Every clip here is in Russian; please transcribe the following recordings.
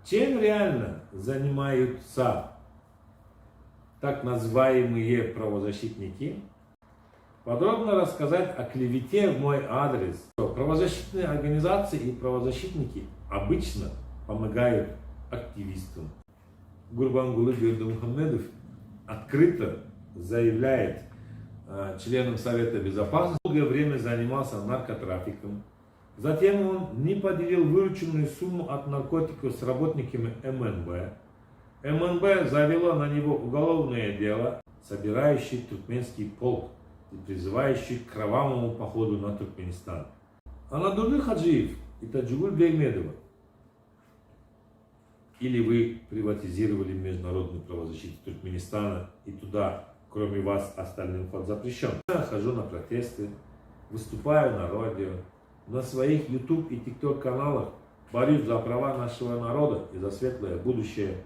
Чем реально занимаются так называемые правозащитники? Подробно рассказать о клевете в мой адрес. Правозащитные организации и правозащитники обычно помогают активистам. Гурбангулы Бердымухамедов открыто заявляет членам Совета Безопасности, долгое время занимался наркотрафиком. Затем он не поделил вырученную сумму от наркотиков с работниками МНБ. МНБ завело на него уголовное дело, собирающий туркменский полк и призывающий к кровавому походу на Туркменистан. Анадурлы Хаджиев и Таджигуль Бейгмедова. Или вы приватизировали международную правозащиту Туркменистана, и туда, кроме вас, остальным вход запрещен. Я хожу на протесты, выступаю на радио, на своих YouTube и TikTok каналах борюсь за права нашего народа и за светлое будущее.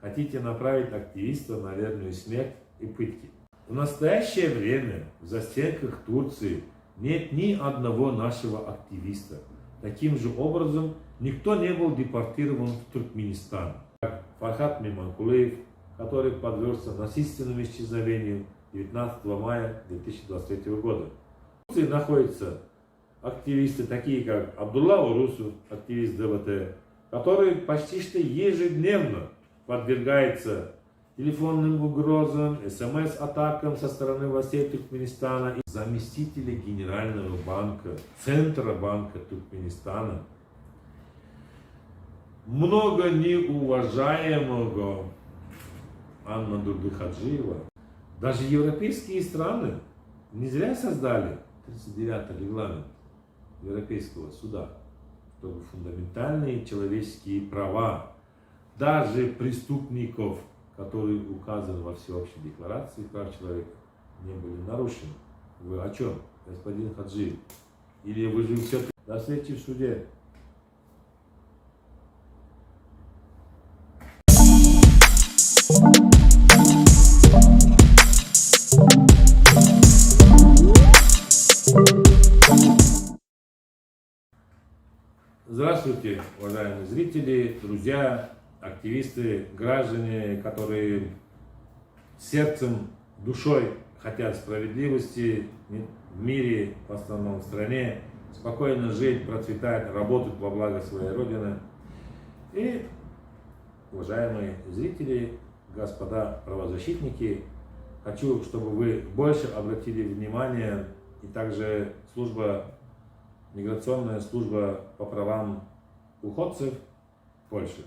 Хотите направить активиста на верную смерть и пытки? В настоящее время в застенках Турции нет ни одного нашего активиста. Таким же образом, никто не был депортирован в Туркменистан. Как Фархат Миманкулеев, который подвергся насильственному исчезновению 19 мая 2023 года. В Турции находятся активисты, такие как Абдулла Урусов, активист ДВТ, который почти что ежедневно подвергается телефонным угрозам, СМС-атакам со стороны властей Туркменистана. И заместители Генерального банка, Центробанка Туркменистана, много неуважаемого Анадурлы Хаджиева. Даже европейские страны не зря создали 39-й регламент Европейского суда, чтобы фундаментальные человеческие права даже преступников, которые указаны во Всеобщей декларации прав человека, не были нарушены. Вы о чем, господин Хаджиев? Или вы же все... До встречи в суде. Здравствуйте, уважаемые зрители, друзья, активисты, граждане, которые сердцем, душой хотят справедливости в мире, в основном в стране, спокойно жить, процветать, работать во благо своей Родины. И, уважаемые зрители, господа правозащитники, хочу, чтобы вы больше обратили внимание, и также миграционная служба по правам уходцев в Польше.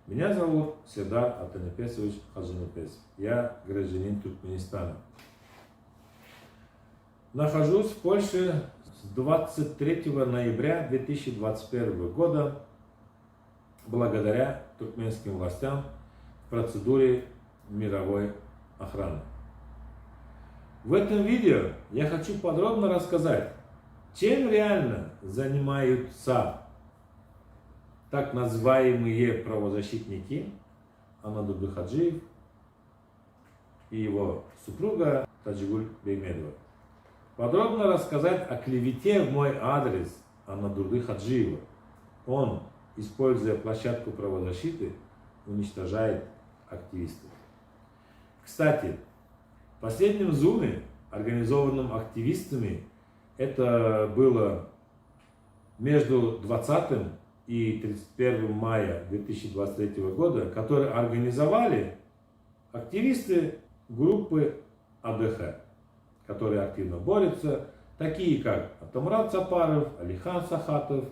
Меня зовут Сердар Атанепесович Хаджинепес. Я гражданин Туркменистана. Нахожусь в Польше с 23 ноября 2021 года благодаря туркменским властям в процедуре мировой охраны. В этом видео я хочу подробно рассказать, чем реально занимаются так называемые правозащитники Анадурлы Хаджиев и его супруга Таджигуль Бейгмедова. Подробно рассказать о клевете в мой адрес Анадурлы Хаджиева. Он, используя площадку правозащиты, уничтожает активистов. Кстати, в последнем зуме, организованном активистами, это было между 20 и 31 мая 2023 года, которые организовали активисты группы АДХ, которые активно борются, такие как Атамурат Сапаров, Алихан Сахатов,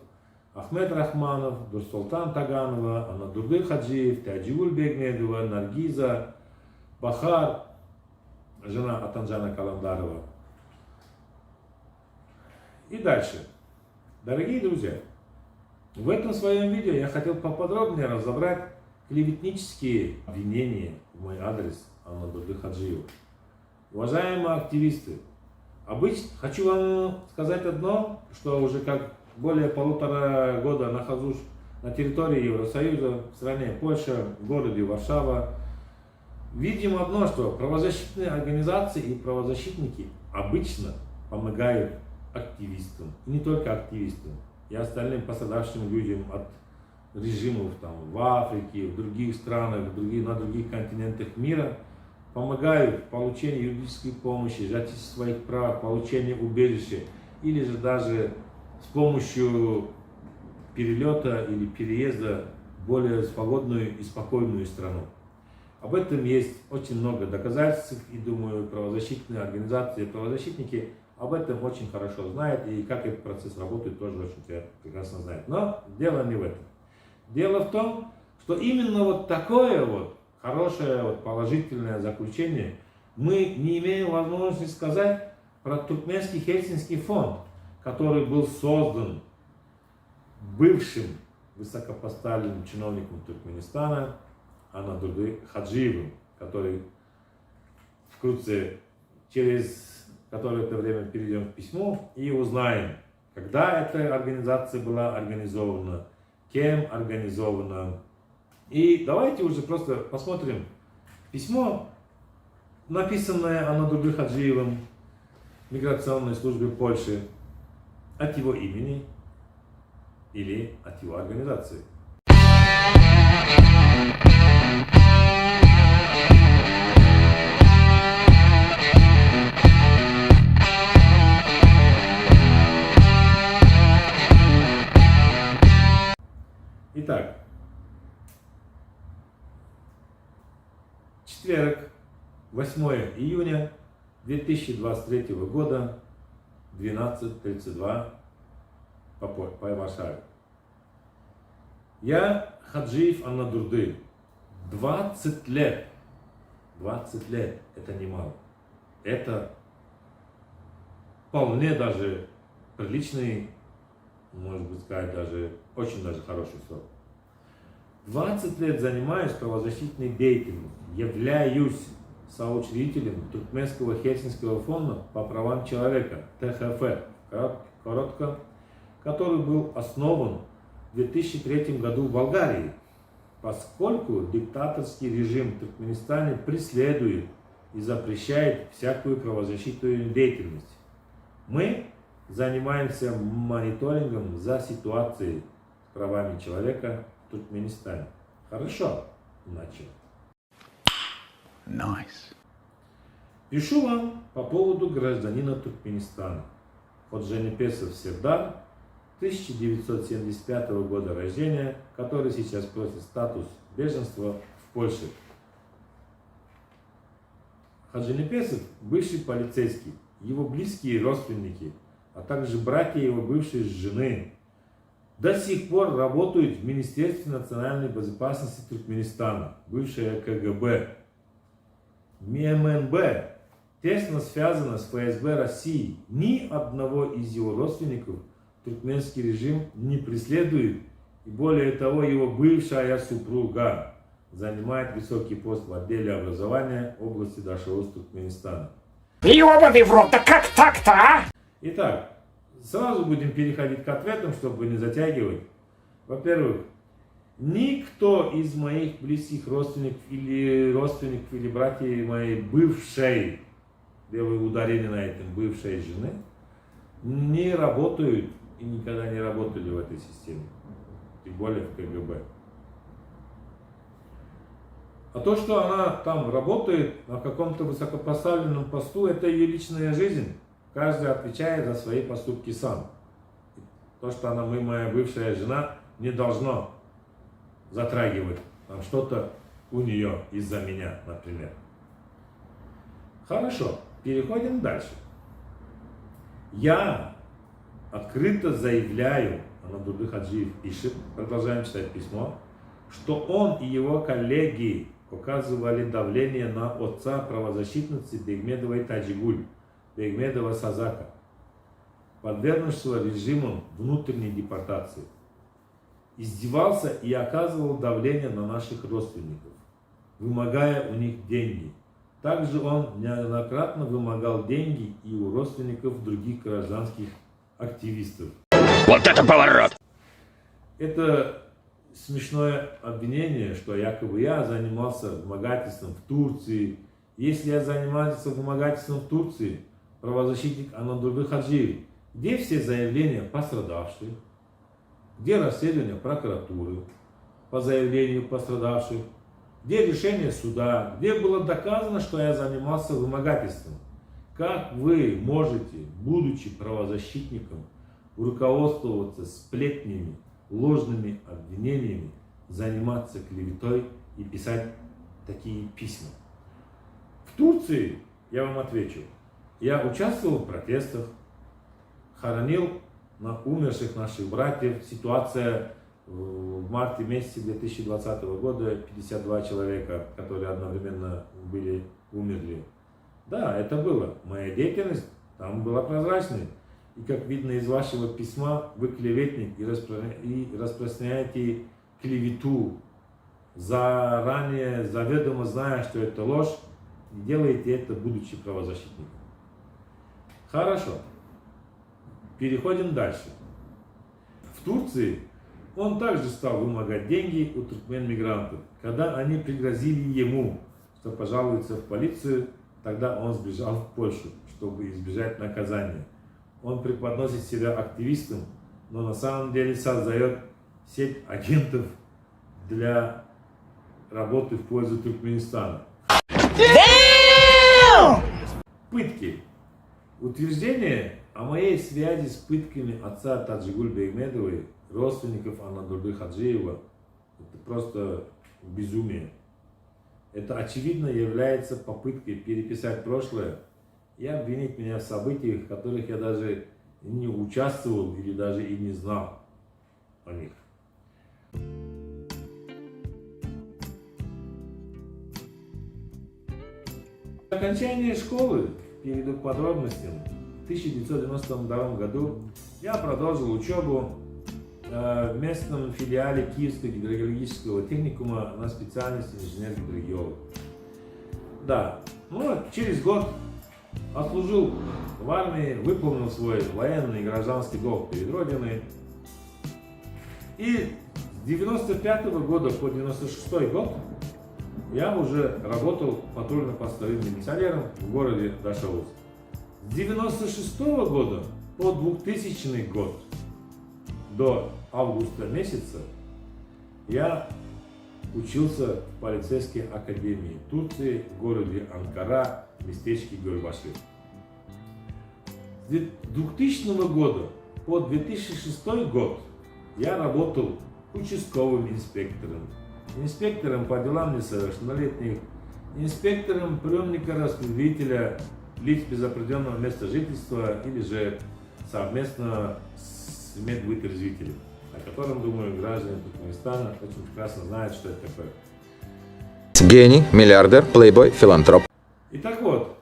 Ахмед Рахманов, Дурсултан Таганова, Анадурлы Хаджиев, Таджигуль Бейгмедова, Наргиза, Бахар, жена Атанджана Каламдарова. И дальше. Дорогие друзья, в этом своем видео я хотел поподробнее разобрать клеветнические обвинения в мой адрес Анадурлы Хаджиева. Уважаемые активисты, хочу вам сказать одно, что уже как более 1,5 года нахожусь на территории Евросоюза, в стране Польша, в городе Варшава. Видим одно, что правозащитные организации и правозащитники обычно помогают активистам, и не только активистам, и остальным пострадавшим людям от режимов там, в Африке, в других странах, на других континентах мира помогают в получении юридической помощи, защите своих прав, получении убежища или же даже с помощью перелета или переезда в более свободную и спокойную страну. Об этом есть очень много доказательств, и думаю, правозащитные организации, правозащитники об этом очень хорошо знают, и как этот процесс работает, тоже очень прекрасно знают. Но дело не в этом. Дело в том, что именно вот такое вот хорошее, вот положительное заключение мы не имеем возможности сказать про Туркменский Хельсинский фонд, который был создан бывшим высокопоставленным чиновником Туркменистана Анадурды Хаджиевым, который вкратце через которое-то время перейдем к письму и узнаем, когда эта организация была организована, кем организована. И давайте уже просто посмотрим письмо, написанное Анадурды Хаджиевым миграционной службе Польши от его имени или от его организации. Итак, четверг, 8 июня 2023 года, 12:32 по Варшаве. Я Хаджиев Анадурды. 20 лет. 20 лет. Это немало. Это вполне даже приличный, может быть сказать, даже очень даже хороший срок. 20 лет занимаюсь правозащитной деятельностью. Являюсь соучредителем Туркменского Хельсинского фонда по правам человека, ТХФ, коротко, который был основан в 2003 году в Болгарии, поскольку диктаторский режим в Туркменистане преследует и запрещает всякую правозащитную деятельность. Мы занимаемся мониторингом за ситуацией с правами человека в Туркменистане. Хорошо, начал. Nice. Пишу вам по поводу гражданина Туркменистана. Ходжанипесов Сердар, 1975 года рождения, который сейчас просит статус беженства в Польше. Ходжанипесов – бывший полицейский, его близкие родственники, а также братья его бывшей жены до сих пор работают в Министерстве национальной безопасности Туркменистана, бывшее КГБ. МНБ тесно связано с ФСБ России. Ни одного из его родственников туркменский режим не преследует, и более того, его бывшая супруга занимает высокий пост в отделе образования области Дашауз Туркменистана. Ёбаный в рот, да как так-то, а? Итак, сразу будем переходить к ответам, чтобы не затягивать. Во-первых, никто из моих близких родственников или братьев моей бывшей, делаю ударение на этом, бывшей жены, не работают и никогда не работали в этой системе, тем более в КГБ. А то, что она там работает на каком-то высокопоставленном посту, это ее личная жизнь. Каждый отвечает за свои поступки сам. То, что она, моя бывшая жена, не должно затрагивать там что-то у нее из-за меня, например. Хорошо, переходим дальше. Я открыто заявляю, Анадурды Хаджиев пишет, продолжаем читать письмо, что он и его коллеги оказывали давление на отца правозащитницы Бегмедовой Таджигуль, Бегмедова Сазака, подвергнувшего режимом внутренней депортации. Издевался и оказывал давление на наших родственников, вымогая у них деньги. Также он неоднократно вымогал деньги и у родственников других гражданских активистов. Вот это поворот! Это смешное обвинение, что якобы я занимался вымогательством в Турции. Если я занимался вымогательством в Турции, правозащитник Анадурды Хаджиев, где все заявления пострадавших, где расследование прокуратуры, по заявлению пострадавших, где решение суда, где было доказано, что я занимался вымогательством. Как вы можете, будучи правозащитником, руководствоваться сплетнями, ложными обвинениями, заниматься клеветой и писать такие письма? В Турции, я вам отвечу, я участвовал в протестах, хоронил на умерших наших братьев. Ситуация в марте месяце 2020 года, 52 человека, которые одновременно умерли. Да, это было. Моя деятельность там была прозрачной. И как видно из вашего письма, вы клеветник и распространяете клевету, заранее, заведомо зная, что это ложь, и делаете это, будучи правозащитником. Хорошо. Переходим дальше. В Турции он также стал вымогать деньги у туркмен-мигрантов. Когда они пригрозили ему, что пожалуются в полицию, тогда он сбежал в Польшу, чтобы избежать наказания. Он преподносит себя активистом, но на самом деле создает сеть агентов для работы в пользу Туркменистана. Пытки. Утверждение о моей связи с пытками отца Таджигуль Бегмедовой, родственников Анадурды Хаджиева, это просто безумие. Это очевидно является попыткой переписать прошлое и обвинить меня в событиях, в которых я даже не участвовал или даже и не знал о них. Окончание школы, перейду к подробностям, в 1992 году я продолжил учебу в местном филиале Киевского гидрогеологического техникума на специальности инженер-гидрогеолог. Да, ну через год отслужил в армии, выполнил свой военный и гражданский долг перед Родиной. И с 95 года по 96 год я уже работал патрульно-постовым милиционером в городе Дашауз. С 96 года по 2000 год, до августа месяца, я учился в полицейской академии Турции в городе Анкара, местечке Гölbaşı. С 2000 года по 2006 год я работал участковым инспектором, инспектором по делам несовершеннолетних, инспектором приемника-распределителя лиц без определенного места жительства или же совместно с медвытрезвителем, о котором, думаю, граждане Туркменистана очень прекрасно знают, что это такое. Гений, миллиардер, плейбой, филантроп. Итак вот,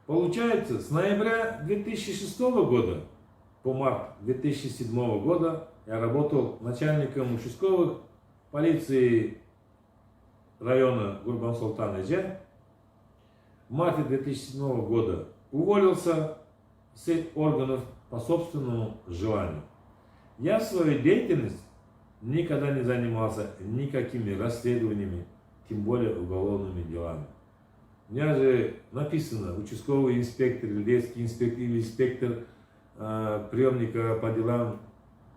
получается, с ноября 2006 года по март 2007 года я работал начальником участковых полиции района Гурбан-Султан-Эже. В марте 2007 года уволился с органов по собственному желанию. Я в свою деятельность никогда не занимался никакими расследованиями, тем более уголовными делами. У меня же написано участковый инспектор, детский инспектор или инспектор приемника по делам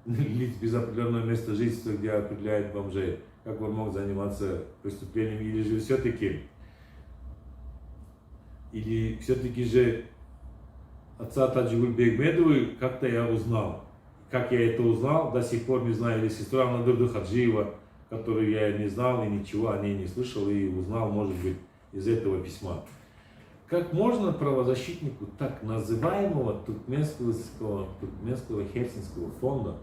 лиц без определенного места жительства, где определяют бомжей. Как он мог заниматься преступлением, или же все-таки же отца Таджигуль Бегмедовой как-то я узнал. Как я это узнал, до сих пор не знаю. Или сестра Анадурды Хаджиева, которую я не знал и ничего о ней не слышал, и узнал, может быть, из этого письма. Как можно правозащитнику так называемого туркменского Хельсинского фонда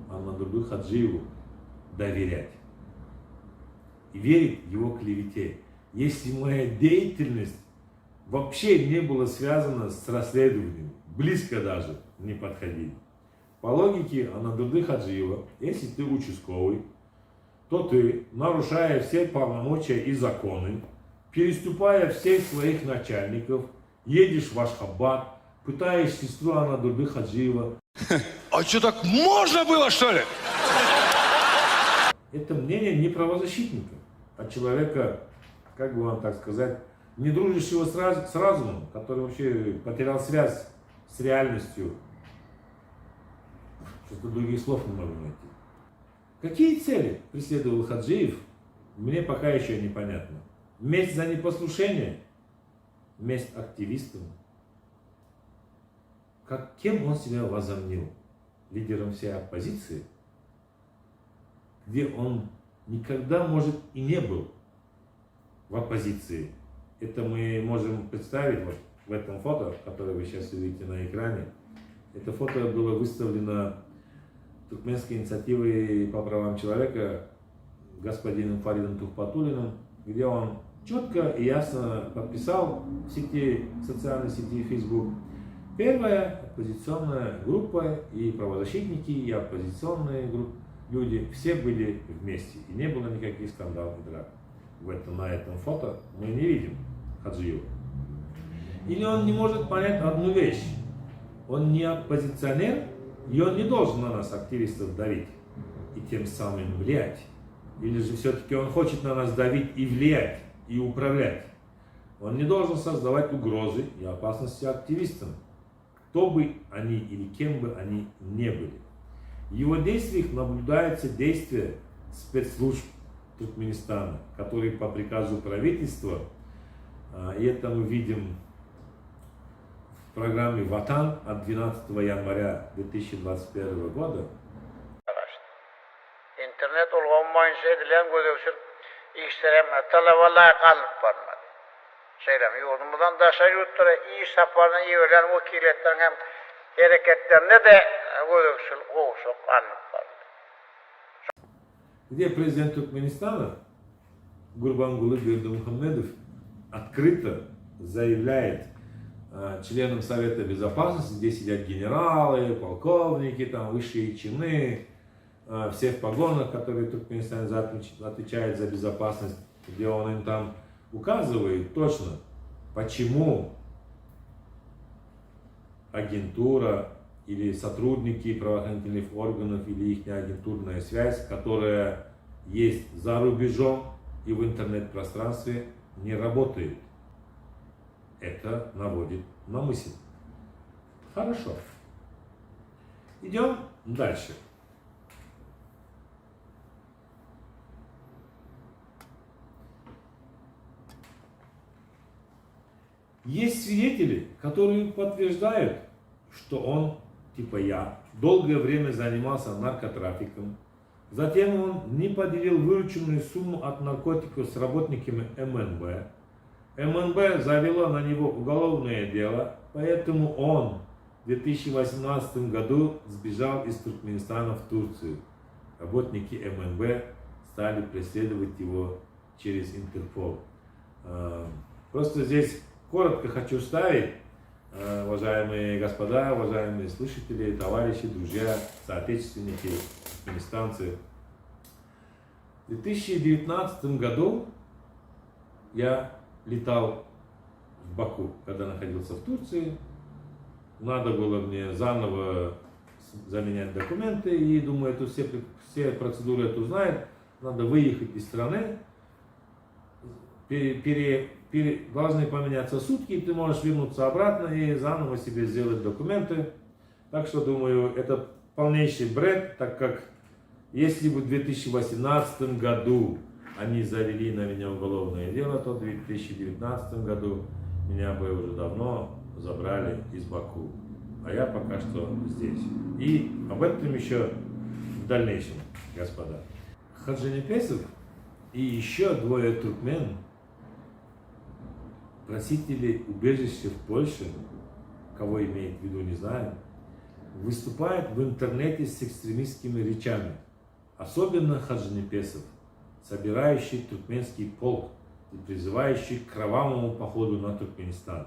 Анадурды Хаджиеву доверять и верить его клевете, если моя деятельность вообще не была связана с расследованием, близко даже не подходили? По логике Анадурды Хаджиева, если ты участковый, то ты, нарушая все полномочия и законы, переступая всех своих начальников, едешь в Ашхабад, пытаешь сестру Анадурды Хаджиева. А что, так можно было, что ли? Это мнение не правозащитника, а человека, как бы вам так сказать, не дружащего с разумом, который вообще потерял связь с реальностью. Что-то других слов не могу найти. Какие цели преследовал Хаджиев, мне пока еще непонятно. Месть за непослушание, месть активистам. Кем он себя возомнил? Лидером всей оппозиции? Где он никогда, может, и не был в оппозиции. Это мы можем представить вот в этом фото, которое вы сейчас увидите на экране. Это фото было выставлено туркменской инициативой по правам человека господином Фаридом Тухпатуллиным, где он четко и ясно подписал в сети, в социальной сети Facebook: первая оппозиционная группа, и правозащитники, и оппозиционные люди, все были вместе, и не было никаких скандалов и драк. На этом фото мы не видим Хаджиева. Или он не может понять одну вещь: он не оппозиционер, и он не должен на нас, активистов, давить и тем самым влиять. Или же все-таки он хочет на нас давить и влиять, и управлять. Он не должен создавать угрозы и опасности активистам, кто бы они или кем бы они не были. В его действиях наблюдается действие спецслужб Туркменистана, которые по приказу правительства, и это мы видим в программе «Ватан» от 12 января 2021 года. İnternet olmayınca edilen gödöksür işlerime talabalar kalıp barmadı. Şeylem yurdumuzdan daşa yurtlara iyi saparına iyi ölen vekiliyetlerin hem hareketlerine de gödöksür kovuşuk anlık barmadı. Где президент Туркменистана Гурбангулы Бердымухамедов открыто заявляет членам Совета Безопасности, где сидят генералы, полковники, там высшие чины, все в погонах, которые Туркменистан отвечает за безопасность, где он им там указывает точно, почему агентура или сотрудники правоохранительных органов или их агентурная связь, которая есть за рубежом и в интернет-пространстве, не работает. Это наводит на мысль. Хорошо. Идем дальше. Есть свидетели, которые подтверждают, что он, типа я, долгое время занимался наркотрафиком. Затем он не поделил вырученную сумму от наркотиков с работниками МНБ. МНБ завело на него уголовное дело, поэтому он в 2018 году сбежал из Туркменистана в Турцию. Работники МНБ стали преследовать его через Интерпол. Просто здесь коротко хочу вставить, уважаемые господа, уважаемые слушатели, товарищи, друзья, соотечественники, туркменистанцы. В 2019 году я летал в Баку, когда находился в Турции. Надо было мне заново заменять документы, и думаю, это все процедуры это знают. Надо выехать из страны, должны поменяться сутки, и ты можешь вернуться обратно и заново себе сделать документы. Так что, думаю, это полнейший бред, так как если бы в 2018 году они завели на меня уголовное дело, то в 2019 году меня бы уже давно забрали из Баку. А я пока что здесь. И об этом еще в дальнейшем, господа. Хаджинепесов и еще двое туркмен, просители убежища в Польше, кого имеет в виду, не знаю, выступают в интернете с экстремистскими речами. Особенно Хаджинепесов, собирающий туркменский полк и призывающий к кровавому походу на Туркменистан.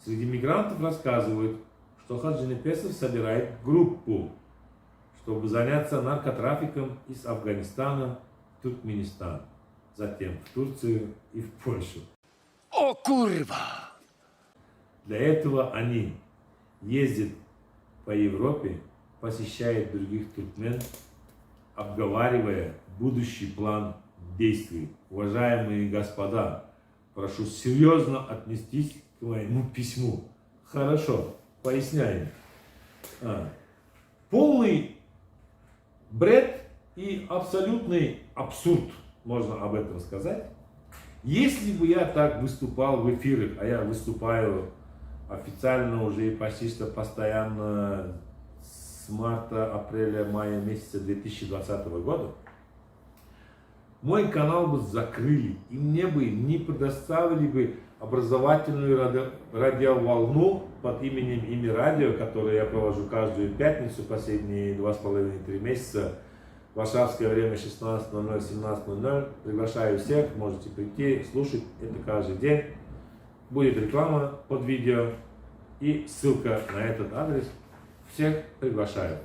Среди мигрантов рассказывают, что Хаджинепесов собирает группу, чтобы заняться наркотрафиком из Афганистана в Туркменистан, затем в Турцию и в Польшу. О, курва! Для этого они ездят по Европе, посещает других туркмен, обговаривая будущий план действий. Уважаемые господа, прошу серьезно отнестись к моему письму. Хорошо, поясняем. Полный бред и абсолютный абсурд, можно об этом сказать. Если бы я так выступал в эфирах, а я выступаю официально уже почти что постоянно с марта, апреля, мая месяца 2020 года, мой канал бы закрыли, и мне бы не предоставили бы образовательную радиоволну под именем Ими Радио, которую я провожу каждую пятницу последние 2,5-3 месяца. Варшавское время 16:00, 17:00. Приглашаю всех, можете прийти, слушать это каждый день. Будет реклама под видео и ссылка на этот адрес. Всех приглашаю.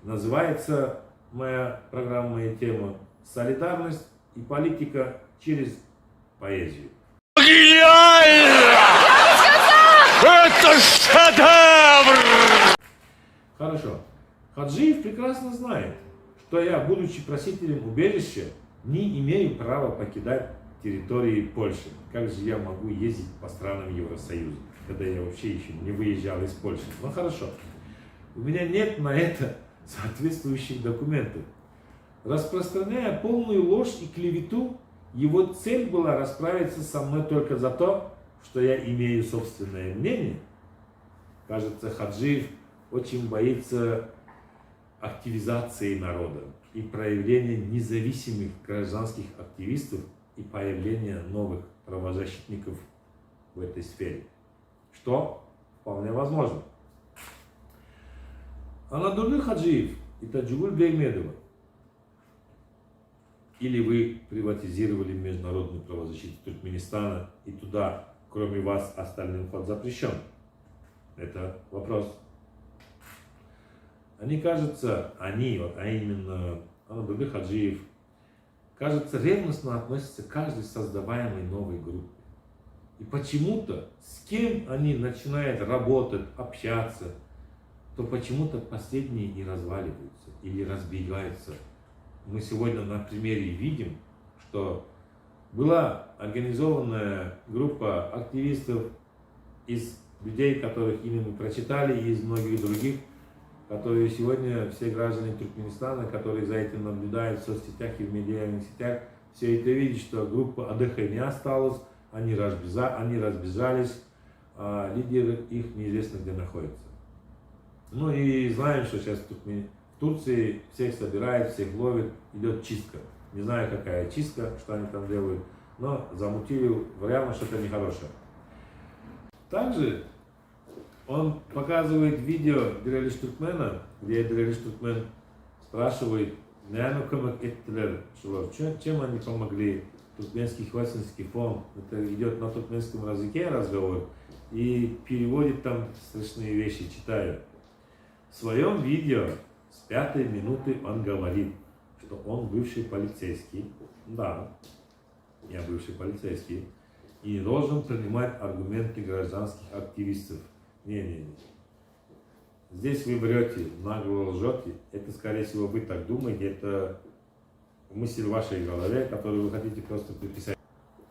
Называется моя программа и тема «Солидарность и политика через поэзию». Гениально! Это шедевр! Хорошо. Хаджиев прекрасно знает, что я, будучи просителем убежища, не имею права покидать территории Польши. Как же я могу ездить по странам Евросоюза, когда я вообще еще не выезжал из Польши? Ну хорошо. У меня нет на это соответствующих документов. Распространяя полную ложь и клевету, его цель была расправиться со мной только за то, что я имею собственное мнение. Кажется, Хаджиев очень боится активизации народа и проявления независимых гражданских активистов и появления новых правозащитников в этой сфере, что вполне возможно. Анадолы Хаджиев и Таджигуль Беймедова. Или вы приватизировали международную правозащиту Туркменистана, и туда, кроме вас, остальным вход запрещен? Это вопрос. Они, кажется, а именно Анадолы Хаджиев, кажется, ревностно относятся к каждой создаваемой новой группе. И почему-то, с кем они начинают работать, общаться, то почему-то последние и разваливаются или разбегаются. Мы сегодня на примере видим, что была организованная группа активистов из людей, которых имя мы прочитали, и из многих других, которые сегодня все граждане Туркменистана, которые за этим наблюдают в соцсетях и в медийных сетях, все это видят, что группа АДХ не осталась, они разбежались, а лидеры их неизвестно где находятся. Ну и знаем, что сейчас в Турции всех собирают, всех ловят, идет чистка. Не знаю, какая чистка, что они там делают, но замутили явно что-то нехорошее. Также он показывает видео Дирелиш Туркмена, где Дирелиш Туркмен спрашивает, чем они помогли, Туркменский хвастинский фонд. Это идет на туркменском языке разговор и переводит там страшные вещи, читаю. В своем видео с 5-й минуты он говорит, что он бывший полицейский. Да, я бывший полицейский. И не должен принимать аргументы гражданских активистов. Не. Здесь вы врете, нагло лжете. Это, скорее всего, вы так думаете. Это мысль в вашей голове, которую вы хотите просто приписать.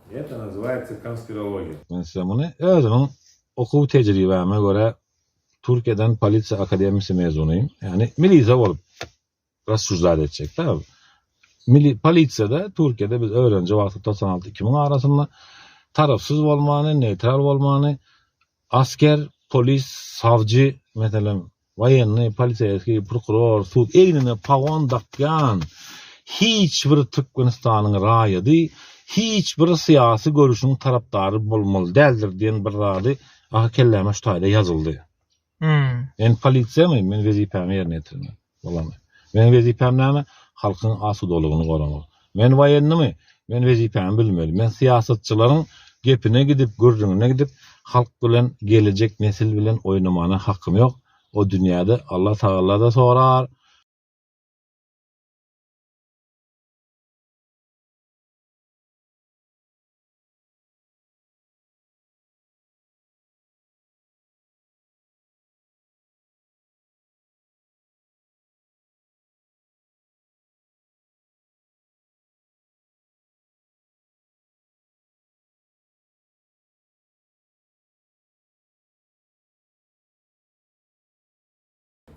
Это называется konspirologiya. Ben size bunu özümün okul tecrübeme göre Türkiye'den Polisiya Akademisi mezunuyum. Yani milize olup Rasulzade edecek. Tamam. Polisiyada Türkiye'de biz öğrenci vakti 96-2000 arasında tarafsız olmanı, neytral olmanı, asker, polis, savcı, mesela военный, полицейский, prokuror, sud, eline pagon takyan hiçbir Türkmenistan'ın rayıdı, hiçbir siyasi görüşünün taraftarı bolmalı değildir diyen bir rayı kelleme şutayda yazıldı. Ben polisiya men vazifemi yerine getirmem. Olamay. Men vazifem näme? Halkın asudoluğunu korumak. Men wayenni men vazifemi bilmeli. Men siyasetçilerin gepine gidip, gürrüňüne gidip halk bilen, gelecek nesil bilen oynamana hakkım yok. o dünyada Allah Teala da sorar.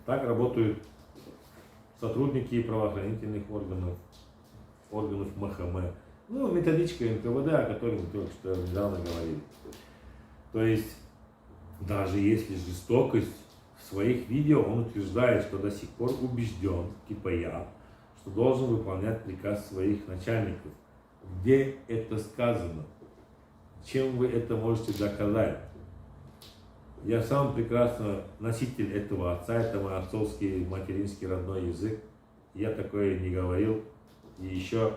Так работают сотрудники правоохранительных органов МХМ. Ну, методичка НКВД, о которой мы только что недавно говорили. То есть, даже если жестокость в своих видео, он утверждает, что до сих пор убежден, типа я, что должен выполнять приказ своих начальников. Где это сказано? Чем вы это можете доказать? Я сам прекрасно носитель этого отца, это мой отцовский, материнский, родной язык. Я такое не говорил. И еще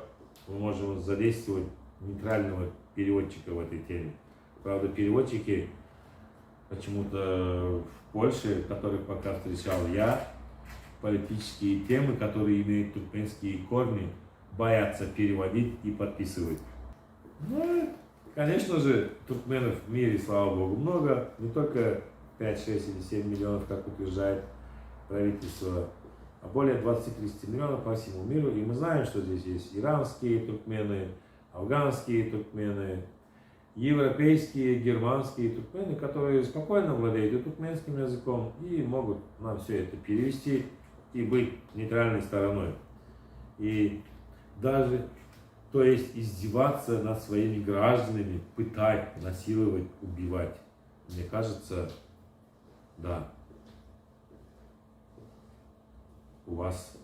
мы можем задействовать нейтрального переводчика в этой теме. Правда, переводчики почему-то в Польше, которых пока встречал я, политические темы, которые имеют туркменские корни, боятся переводить и подписывать. Ну, конечно же, туркменов в мире, слава богу, много. Не только 5, 6 или 7 миллионов, как утверждает правительство, а более 20-30 миллионов по всему миру. И мы знаем, что здесь есть иранские туркмены, афганские туркмены, европейские, германские туркмены, которые спокойно владеют и туркменским языком и могут нам все это перевести и быть нейтральной стороной. И даже, то есть издеваться над своими гражданами, пытать, насиловать, убивать. Мне кажется, да, у вас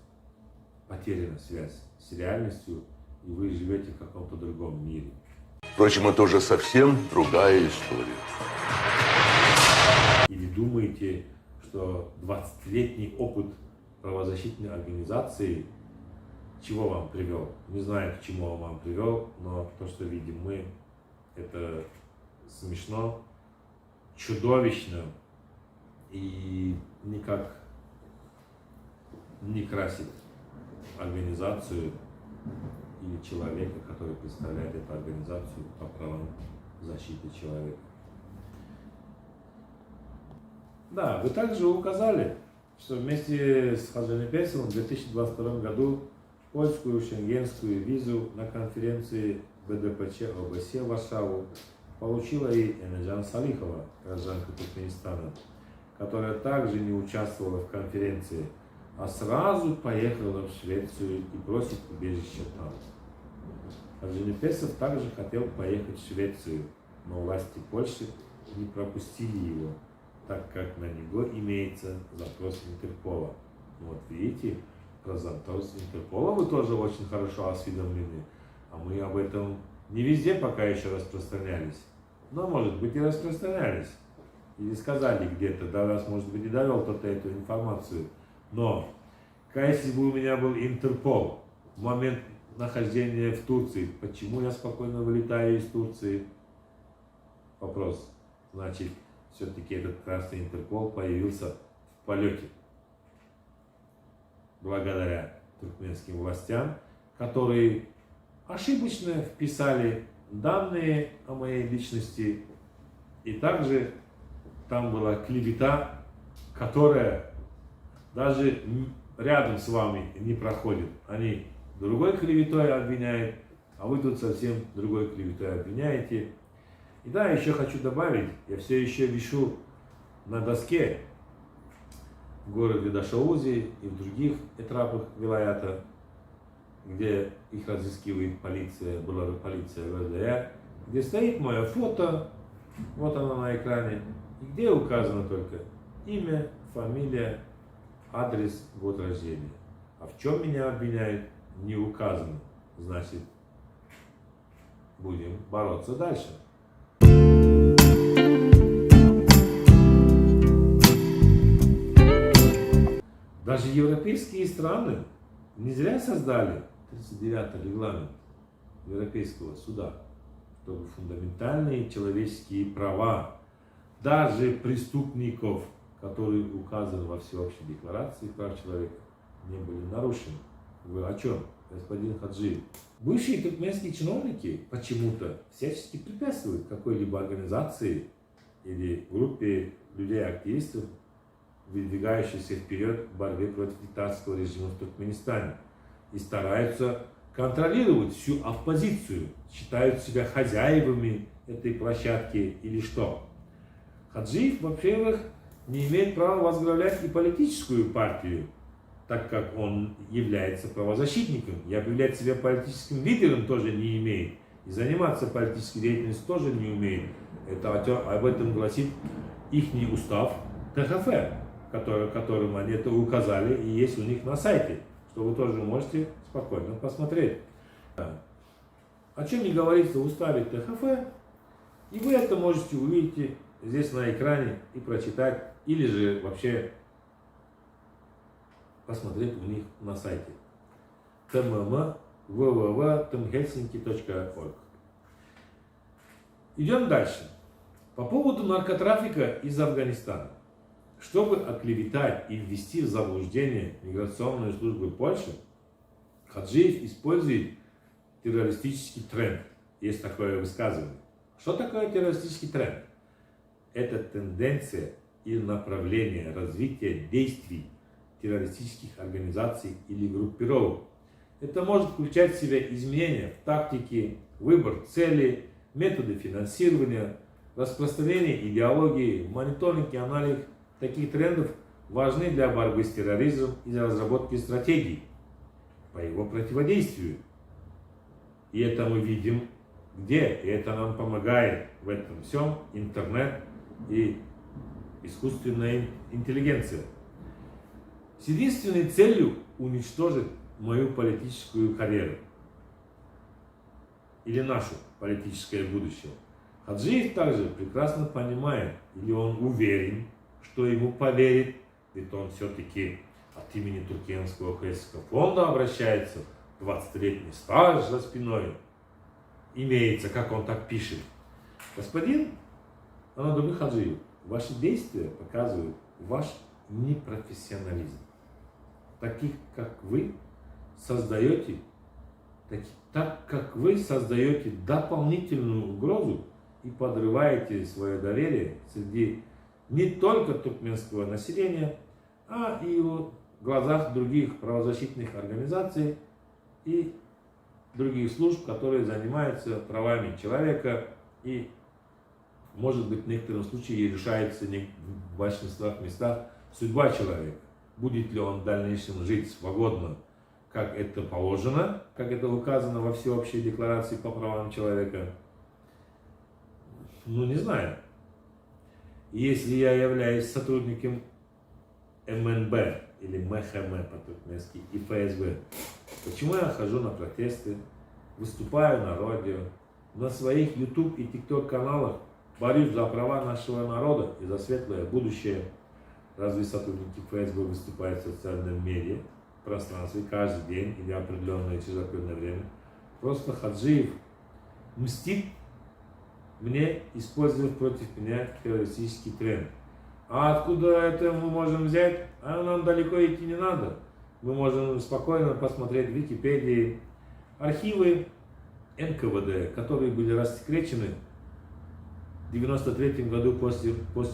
потеряна связь с реальностью, и вы живете в каком-то другом мире. Впрочем, это уже совсем другая история. Или думаете, что 20-летний опыт правозащитной организации чего вам привел? Не знаю, к чему он вам привел, но то, что видим мы, это смешно, чудовищно и никак не красит организацию или человека, который представляет эту организацию по правам защиты человека. Да, вы также указали, что вместе с Хаджинепесовым в 2022 году польскую шенгенскую визу на конференции БДПЧ ОБСЕ в Варшаву получила и Энеджан Салихова, гражданка Туркменистана, которая также не участвовала в конференции, а сразу поехала в Швецию и просит убежище там. Хаджинепесов также хотел поехать в Швецию, но власти Польши не пропустили его, так как на него имеется запрос Интерпола. Вот видите, про запрос Интерпола вы тоже очень хорошо осведомлены, а мы об этом не везде пока еще распространялись, но может быть и распространялись, или сказали где-то, до вас может быть и довел кто-то эту информацию, но если бы у меня был Интерпол в момент нахождения в Турции, почему я спокойно вылетаю из Турции? Вопрос. Значит, все-таки этот красный Интерпол появился в полете. Благодаря туркменским властям, которые ошибочно вписали данные о моей личности. И также там была клевета, которая даже рядом с вами не проходит. Они другой клеветой обвиняют, а вы тут совсем другой клеветой обвиняете. И да, еще хочу добавить, я все еще вишу на доске в городе Дашаузе и в других этапах вилаята, где их разыскивает полиция, была полиция ВДР, где стоит мое фото, вот оно на экране, и где указано только имя, фамилия, адрес, год рождения. А в чем меня обвиняют, не указано. Значит, будем бороться дальше. Даже европейские страны не зря создали 39-й регламент Европейского суда, чтобы фундаментальные человеческие права даже преступников, которые указаны во всеобщей декларации прав человека, не были нарушены. Вы о чем, господин Хаджиев? Бывшие туркменские чиновники почему-то всячески препятствуют какой-либо организации или группе людей-активистов, выдвигающихся вперед в борьбе против диктаторского режима в Туркменистане, и стараются контролировать всю оппозицию, считают себя хозяевами этой площадки или что. Хаджиев, во-первых, не имеет права возглавлять и политическую партию, так как он является правозащитником, и объявлять себя политическим лидером тоже не имеет, и заниматься политической деятельностью тоже не умеет. Об этом гласит их устав ТХФ, которым они это указали, и есть у них на сайте, что вы тоже можете спокойно посмотреть. О чем не говорится в уставе ТХФ, и вы это можете увидеть здесь на экране и прочитать, или же вообще посмотреть у них на сайте www.temhelsinki.org. Идем дальше. По поводу наркотрафика из Афганистана. Чтобы оклеветать и ввести в заблуждение миграционную службу Польши, Хаджиев использует террористический тренд. Есть такое высказывание. Что такое террористический тренд? Это тенденция или направление развития действий террористических организаций или группировок. Это может включать в себя изменения в тактике, выбор цели, методы финансирования, распространение идеологии, мониторинг и анализ таких трендов важны для борьбы с терроризмом и для разработки стратегий по его противодействию. И это мы видим где, и это нам помогает в этом всем интернет и искусственная интеллигенция. С единственной целью уничтожить мою политическую карьеру или нашу политическое будущее. Хаджиев также прекрасно понимает, или он уверен, что ему поверит, ведь он все-таки от имени Туркменского христианского фонда обращается, 20-летний стаж за спиной имеется, как он так пишет. Господин Анадолу Хаджиев, ваши действия показывают ваш непрофессионализм. Таких, как вы, создаете дополнительную угрозу и подрываете свое доверие среди не только туркменского населения, а и в глазах других правозащитных организаций и других служб, которые занимаются правами человека, и, может быть, в некотором случае решается в большинстве местах судьба человека. Будет ли он в дальнейшем жить свободно, как это положено, как это указано во всеобщей декларации по правам человека? Ну, не знаю. Если я являюсь сотрудником МНБ или МХМ по-туркменски и ФСБ, почему я хожу на протесты, выступаю на радио, на своих YouTube и TikTok каналах, борюсь за права нашего народа и за светлое будущее? Разве сотрудники ФСБ выступают в социальном медиа, пространстве каждый день или определенное через определенное время? Просто Хаджиев мстит мне, использовав против меня террористический тренд. А откуда это мы можем взять? А нам далеко идти не надо. Мы можем спокойно посмотреть в Википедии архивы НКВД, которые были рассекречены в 1993 году после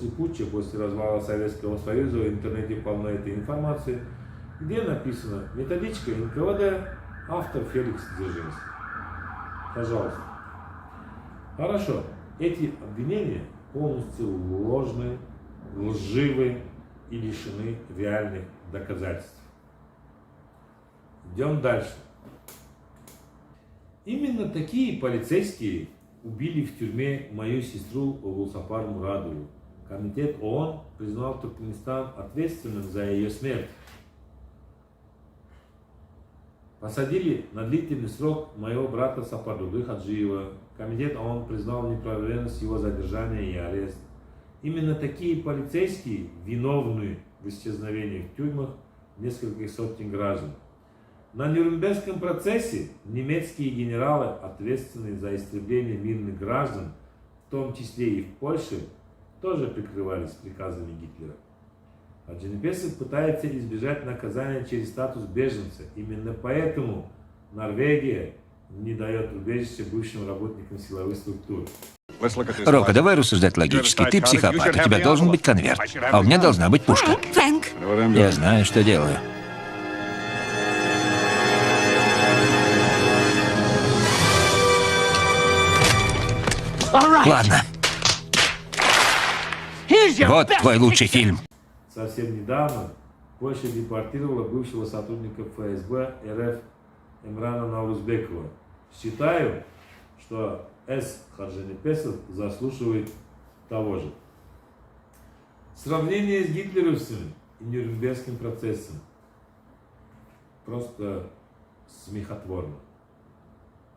путча, после развала Советского Союза. В интернете полно этой информации, где написано методичка НКВД, автор Феликс Дзержинский. Пожалуйста. Хорошо. Эти обвинения полностью ложны, лживы и лишены реальных доказательств. Идем дальше. Именно такие полицейские убили в тюрьме мою сестру Олусапар Мурадову. Комитет ООН признал Туркменистан ответственным за ее смерть. Посадили на длительный срок моего брата Сапардуды Хаджиева. Комитет ООН признал неправомерность его задержания и арест. Именно такие полицейские виновны в исчезновении в тюрьмах нескольких сотен граждан. На Нюрнбергском процессе немецкие генералы, ответственные за истребление мирных граждан, в том числе и в Польше, тоже прикрывались приказами Гитлера. А Дженепесов пытается избежать наказания через статус беженца. Именно поэтому Норвегия не дает убежище бывшим работникам силовых структур. Рока, давай рассуждать логически. Ты психопат, у тебя должен быть конверт, а у меня должна быть пушка. Фрэнк, Я знаю, что делаю. Ладно, вот твой лучший фильм. Совсем недавно Польша депортировала бывшего сотрудника ФСБ РФ Эмрана Наурузбекова. Считаю, что С. Хаджинепесов заслуживает того же. Сравнение с гитлеровцем и Нюрнбергским процессом просто смехотворно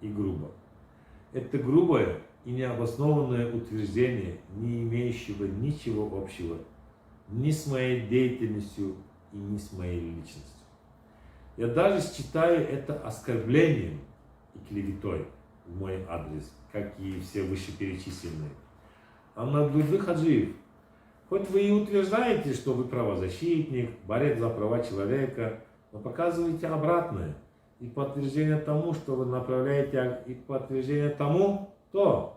и грубо. Это грубое и необоснованное утверждение, не имеющего ничего общего ни с моей деятельностью и ни с моей личностью. Я даже считаю это оскорблением и клеветой в мой адрес, как и все вышеперечисленные. А Набдуллы Хаджиев, хоть вы и утверждаете, что вы правозащитник, борец за права человека, но показываете обратное. И подтверждение тому, что вы направляете, и подтверждение тому, что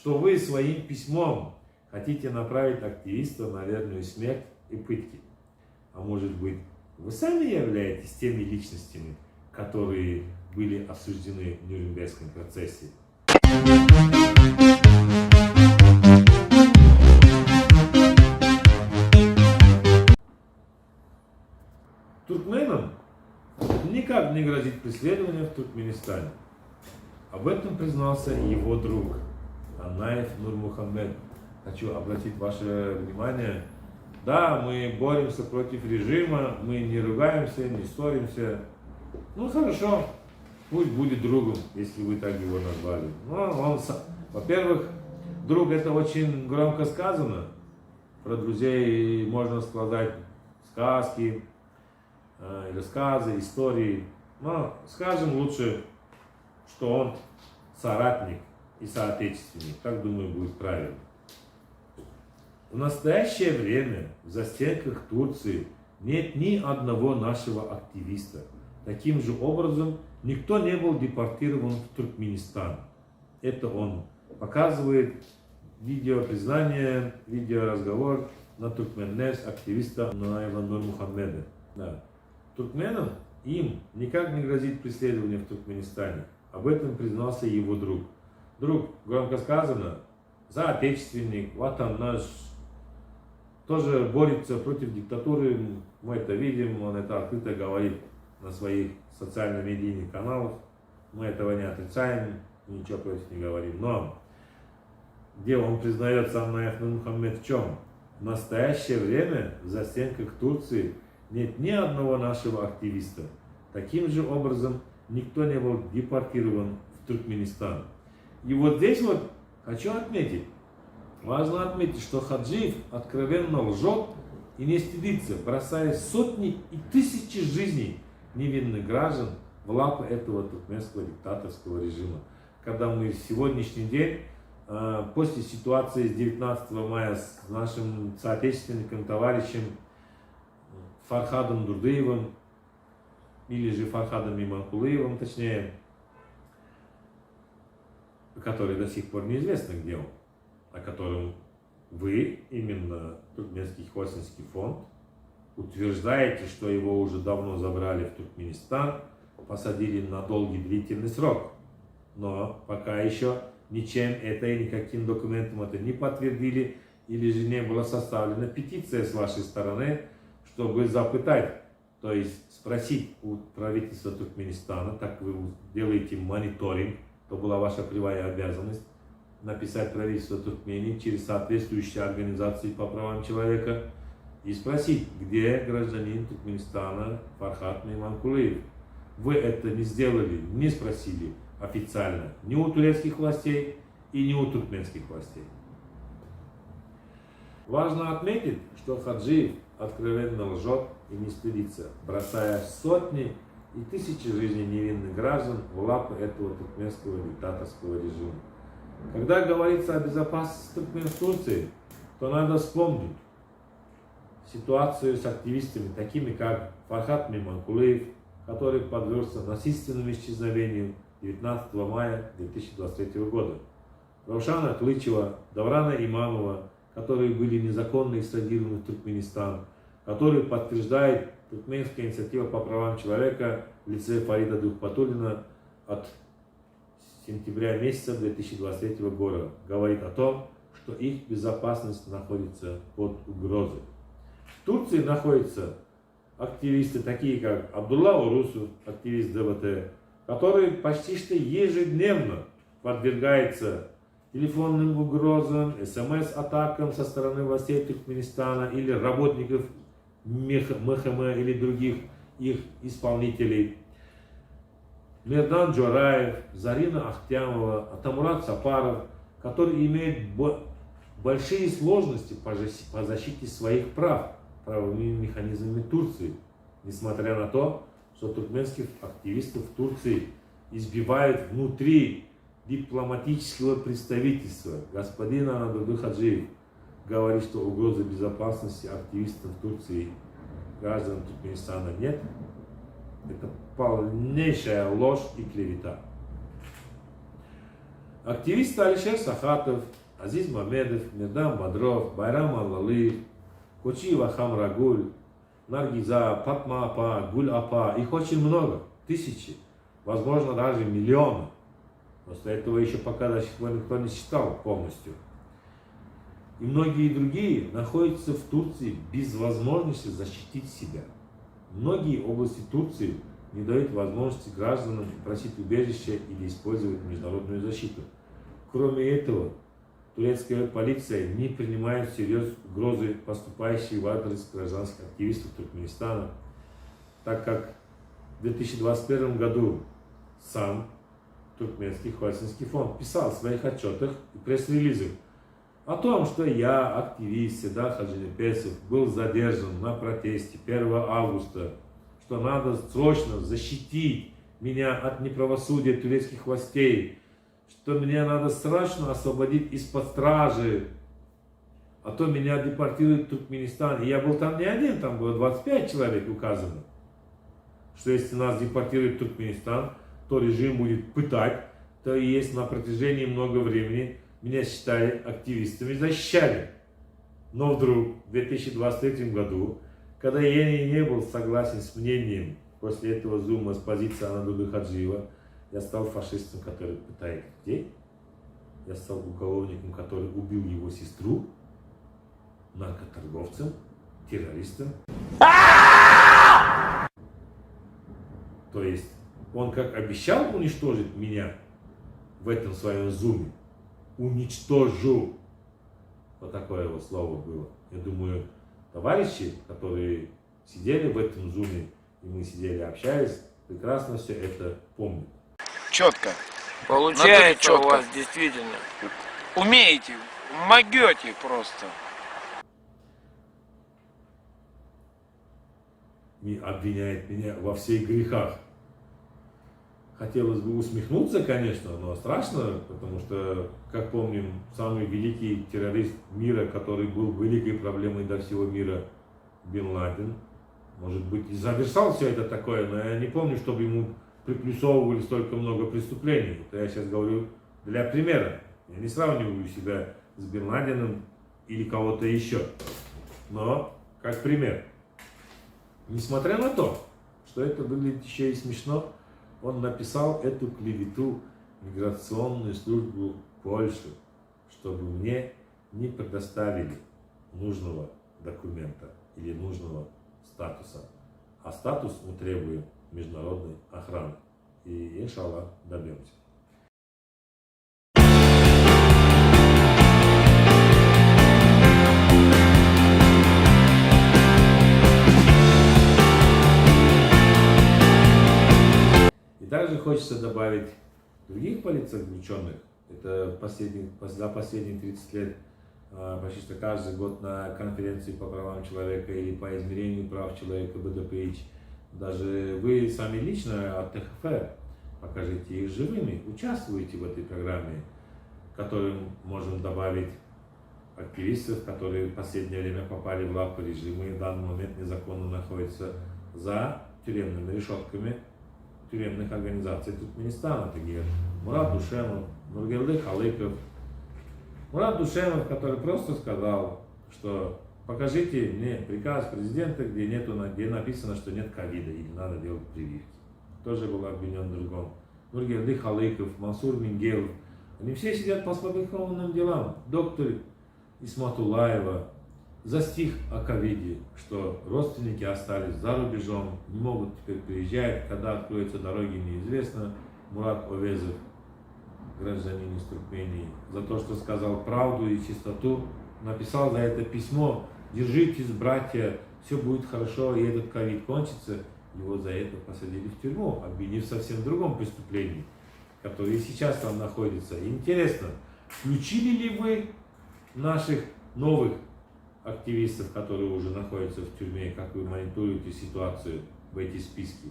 вы своим письмом хотите направить активистов на верную смерть и пытки. А может быть, вы сами являетесь теми личностями, которые были осуждены в Нюрнбергском процессе? Туркменам никак не грозит преследование в Туркменистане. Об этом признался и его друг Анаев Нурмухаммед. Хочу обратить ваше внимание. Да, мы боремся против режима, мы не ругаемся, не ссоримся. Ну хорошо, пусть будет другом, если вы так его назвали. Но он, во-первых, друг, это очень громко сказано. Про друзей можно сказать сказки, рассказы, истории. Но скажем лучше, что он соратник и соотечественник. Так, думаю, будет правильно. В настоящее время в застенках Турции нет ни одного нашего активиста. Таким же образом, никто не был депортирован в Туркменистан. Это он показывает видеопризнание, видеоразговор на Туркменнефть активиста Наева Нурмухаммеда. Да. Туркменам им никак не грозит преследование в Туркменистане. Об этом признался его друг. Друг, громко сказано, соотечественник, ватаннаш, тоже борется против диктатуры. Мы это видим, он это открыто говорит на своих социально-медийных каналах. Мы этого не отрицаем, ничего против не говорим. Но где он признает сам Наев Нурмухаммед в чем? В настоящее время в застенках Турции нет ни одного нашего активиста. Таким же образом никто не был депортирован в Туркменистан. И вот здесь вот хочу отметить, важно отметить, что Хаджиев откровенно лжет и не стыдится, бросая сотни и тысячи жизней невинных граждан в лапы этого туркменского диктаторского режима. Когда мы в сегодняшний день, после ситуации с 19 мая с нашим соотечественником, товарищем Фархадом Дурдыевым, или же Фархадом Иманкулыевым, точнее, который до сих пор неизвестно где он, о котором вы, именно Туркменский Хосинский фонд, утверждаете, что его уже давно забрали в Туркменистан, посадили на долгий длительный срок. Но пока еще ничем это и никаким документом это не подтвердили, или же не была составлена петиция с вашей стороны, чтобы запытать, то есть спросить у правительства Туркменистана, так вы делаете мониторинг, то была ваша прямая обязанность, написать правительству Туркмении через соответствующие организации по правам человека и спросить, где гражданин Туркменистана Фархад Иманкулыев. Вы это не сделали, не спросили официально ни у турецких властей и ни у туркменских властей. Важно отметить, что Хаджиев откровенно лжет и не стыдится, бросая сотни и тысячи жизней невинных граждан в лапы этого туркменского диктаторского режима. Когда говорится о безопасности Туркмен в Турции, то надо вспомнить, ситуацию с активистами, такими как Фархат Миманкулыев, который подвергся насильственному исчезновению 19 мая 2023 года, Раушана Клычева, Даврана Имамова, которые были незаконно экстрадированы в Туркменистан, который подтверждает Туркменская инициатива по правам человека в лице Фарида Духпатуллина от сентября месяца 2023 года, говорит о том, что их безопасность находится под угрозой. В Турции находятся активисты, такие как Абдулла Урусов, активист ДВТ, который почти что ежедневно подвергается телефонным угрозам, СМС-атакам со стороны властей Туркменистана или работников МХМ или других их исполнителей. Мердан Джораев, Зарина Ахтямова, Атамурат Сапаров, которые имеют большие сложности по защите своих прав правовыми механизмами Турции, несмотря на то, что туркменских активистов в Турции избивают внутри дипломатического представительства. Господин Анадолу Хаджиев говорит, что угрозы безопасности активистов в Турции граждан Туркменистана нет. Это полнейшая ложь и клевета. Активисты Алишер Сахатов, Азиз Мамедов, Мирдам Бадров, Байрам Аллалиев, Кочиева Хамрагуль, Наргиза, Патма Апа, Гуль Апа, их очень много, тысячи, возможно даже миллионы. Просто этого еще пока до сих пор никто не считал полностью. И многие другие находятся в Турции без возможности защитить себя. Многие области Турции не дают возможности гражданам просить убежище или использовать международную защиту. Кроме этого, турецкая полиция не принимает всерьез угрозы, поступающие в адрес гражданских активистов Туркменистана, так как в 2021 году сам Туркменский Хельсинский фонд писал в своих отчетах и пресс-релизах о том, что я, активист Седат Хаджинепесов, был задержан на протесте 1 августа, что надо срочно защитить меня от неправосудия турецких властей, что меня надо срочно освободить из-под стражи, а то меня депортируют в Туркменистан. И я был там не один, там было 25 человек указано, что если нас депортируют в Туркменистан, то режим будет пытать, то и есть на протяжении много времени меня считали активистами, защищали. Но вдруг в 2023 году, когда я не был согласен с мнением после этого зума с позиции Анадолу Хаджиева, я стал фашистом, который пытает людей, я стал уголовником, который убил его сестру, наркоторговцем, террористом. То есть он как обещал уничтожить меня в этом своем зуме, уничтожу. Вот такое вот слово было. Я думаю, товарищи, которые сидели в этом зуме, и мы сидели, общались, прекрасно все это помнят. Четко. Получается четко. у вас действительно. Умеете, могете просто. И обвиняет меня во всех грехах. Хотелось бы усмехнуться, конечно, но страшно, потому что, как помним, самый великий террорист мира, который был великой проблемой для всего мира, Бин Ладен, может быть, и завершал все это такое, но я не помню, чтобы ему приплюсовывали столько много преступлений. Это я сейчас говорю для примера. Я не сравниваю себя с Бин Ладеном или кого-то еще, но как пример. Несмотря на то, что это выглядит еще и смешно, он написал эту клевету в миграционную службу Польши, чтобы мне не предоставили нужного документа или нужного статуса. А статус мы требуем международной охраны. И, иншаллах, добьемся. Также хочется добавить других политзаключенных. Это за последние 30 лет почти что каждый год на конференции по правам человека или по измерению прав человека БДПХ. Даже вы сами лично от ТХФ покажите их живыми, участвуйте в этой программе, которым можем добавить активистов, которые в последнее время попали в лапы режима и в данный момент незаконно находятся за тюремными решетками тюремных организаций Туркменистана, такие Мурат Душемов, Нургелды Халыков. Мурат Душемов, который просто сказал, что покажите мне приказ президента, где написано, что нет ковида или надо делать прививки. Тоже был обвинен в другом. Нургелды Халыков, Мансур Мингелов. Они все сидят по сфабрикованным делам. Доктор Исматулаева за стих о ковиде, что родственники остались за рубежом, не могут теперь приезжать, когда откроются дороги, неизвестно. Мурат Овезов, гражданин из Туркмении, за то, что сказал правду и чистоту, написал за это письмо: держитесь, братья, все будет хорошо, и этот ковид кончится. Его за это посадили в тюрьму, обвинив в совсем другом преступлении, которое и сейчас там находится. Интересно, включили ли вы наших новых активистов, которые уже находятся в тюрьме, как вы мониторируете ситуацию в эти списки?